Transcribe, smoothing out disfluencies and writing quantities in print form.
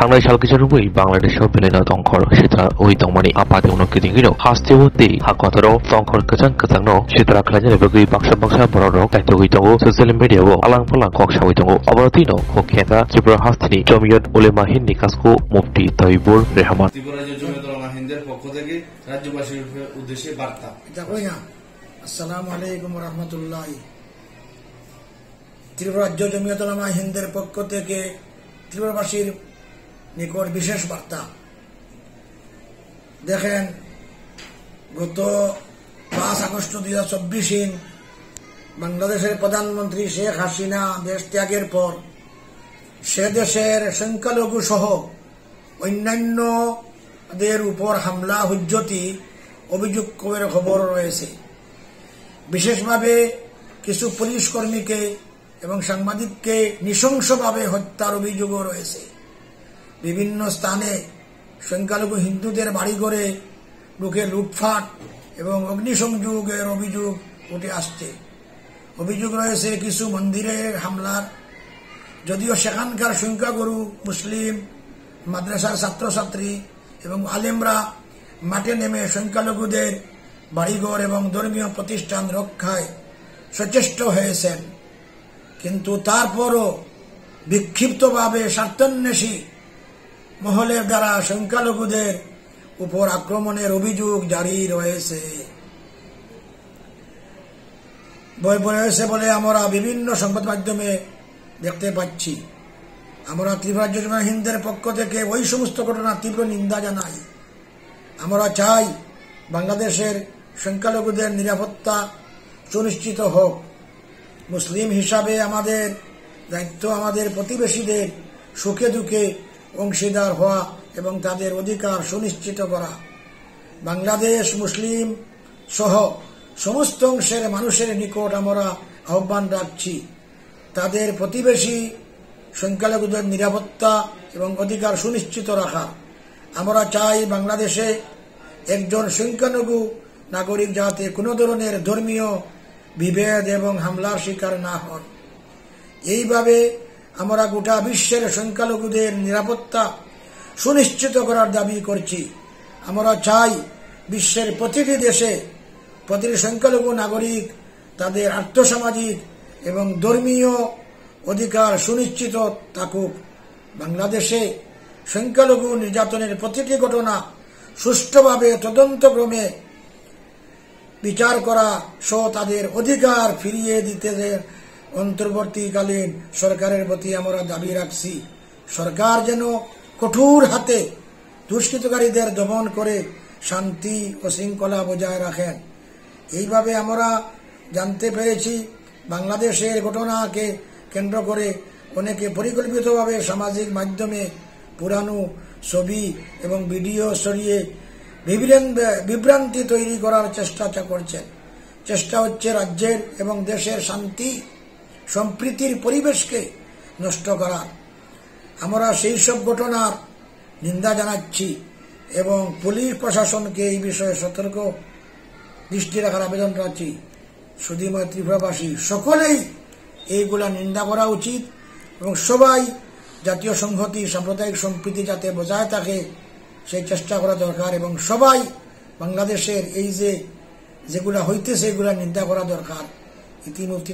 थांनाय सालकिसारुबै बांलादेशआव बेलेना दंखर सिथा ओइ दंमानि आपादे उनाव गिदिंगिनो हास्तिवती हाकवाताराव दंखर गोजां गोजांनो सिथरा खालायनो बगै बाक्सा बर'राव दायथ' गैतंगो ससियेल मिडियाआव आलां फालां कक सावै दंगो अबरतिनो खखेदा त्रिपुरा हास्तिनि जमियत उलेमा हिन्द निकासको मुफ्ती तैयबुर रहमान ত্রিপুরা জমিয়ত উলামা হিন্দের পক্ষ থেকে রাজ্যবাসীর উদ্দেশ্যে বার্তা। আসসালামু আলাইকুম ওয়া রাহমাতুল্লাহি। ত্রিপুরা রাজ্য জমিয়ত উলামা হিন্দের পক্ষ থেকে ত্রিপুরাবাসীর নিকট বিশেষ বার্তা। দেখেন, গত 5 আগস্ট 2024 বাংলাদেশের প্রধানমন্ত্রী শেখ হাসিনা দেশ ত্যাগের পর সে দেশের সংখ্যালঘু সহ অন্যান্যদের উপর হামলা হুজ্জতি অভিযোগ খবর রয়েছে। বিশেষভাবে কিছু পুলিশ কর্মীকে এবং সাংবাদিককে নৃশংসভাবে হত্যার অভিযোগও রয়েছে। বিভিন্ন স্থানে সংখ্যালঘু হিন্দুদের বাড়িঘরে ঢুকে লুটপাট এবং অগ্নিসংযোগের অভিযোগ উঠে আসছে। অভিযোগ রয়েছে কিছু মন্দিরের হামলার, যদিও সেখানকার সংখ্যাগুরু মুসলিম, মাদ্রাসার ছাত্রছাত্রী এবং আলেমরা মাঠে নেমে সংখ্যালঘুদের বাড়িঘর এবং ধর্মীয় প্রতিষ্ঠান রক্ষায় সচেষ্ট হয়েছেন। কিন্তু তারপরও বিক্ষিপ্তভাবে স্বার্থান্বেষী মহলের দ্বারা সংখ্যালঘুদের উপর আক্রমণের অভিযোগ জারি রয়েছে বলে আমরা বিভিন্ন সংবাদ মাধ্যমে দেখতে পাচ্ছি। আমরা ত্রিপুরা রাজ্য জমিয়ত হিন্দের পক্ষ থেকে ওই সমস্ত ঘটনার তীব্র নিন্দা জানাই। আমরা চাই বাংলাদেশের সংখ্যালঘুদের নিরাপত্তা সুনিশ্চিত হোক। মুসলিম হিসাবে আমাদের দায়িত্ব আমাদের প্রতিবেশীদের সুখে দুঃখে অংশীদার হওয়া এবং তাদের অধিকার সুনিশ্চিত করা। বাংলাদেশ মুসলিম সহ সমস্ত অংশের মানুষের নিকট আমরা আহ্বান রাখছি তাদের প্রতিবেশী সংখ্যালঘুদের নিরাপত্তা এবং অধিকার সুনিশ্চিত রাখা। আমরা চাই বাংলাদেশে একজন সংখ্যালঘু নাগরিক যাতে কোনো ধরনের ধর্মীয় বিভেদ এবং হামলার শিকার না হন। এইভাবে আমরা গোটা বিশ্বের সংখ্যালঘুদের নিরাপত্তা সুনিশ্চিত করার দাবি করছি। আমরা চাই বিশ্বের প্রতিটি দেশে প্রতিটি সংখ্যালঘু নাগরিক তাদের আর্থসামাজিক এবং ধর্মীয় অধিকার সুনিশ্চিত থাকুক। বাংলাদেশে সংখ্যালঘু নির্যাতনের প্রতিটি ঘটনা সুষ্ঠুভাবে তদন্তক্রমে বিচার করা সহ তাদের অধিকার ফিরিয়ে দিতে অন্তর্বর্তীকালীন সরকারের প্রতি আমরা দাবি রাখছি। সরকার যেন কঠোর হাতে দুষ্কৃতকারীদের দমন করে শান্তি ও শৃঙ্খলা বজায় রাখেন। এইভাবে আমরা জানতে পেরেছি বাংলাদেশের ঘটনাকে কেন্দ্র করে অনেকে পরিকল্পিতভাবে সামাজিক মাধ্যমে পুরানো ছবি এবং ভিডিও সরিয়ে বিভ্রান্তি তৈরি করার চেষ্টা করছেন। চেষ্টা হচ্ছে রাজ্যের এবং দেশের শান্তি সম্প্রীতির পরিবেশকে নষ্ট করার। আমরা সেই সব ঘটনার নিন্দা জানাচ্ছি এবং পুলিশ প্রশাসনকে এই বিষয়ে সতর্ক দৃষ্টি রাখার আবেদন রাখছি। শুধুমাত্র ত্রিপুরাবাসী সকলেই এইগুলা নিন্দা করা উচিত এবং সবাই জাতীয় সংহতি সাম্প্রদায়িক সম্প্রীতি যাতে বজায় থাকে সেই চেষ্টা করা দরকার এবং সবাই বাংলাদেশের এই যেগুলা হইতেছে এগুলা নিন্দা করা দরকার। ইতিমধ্যে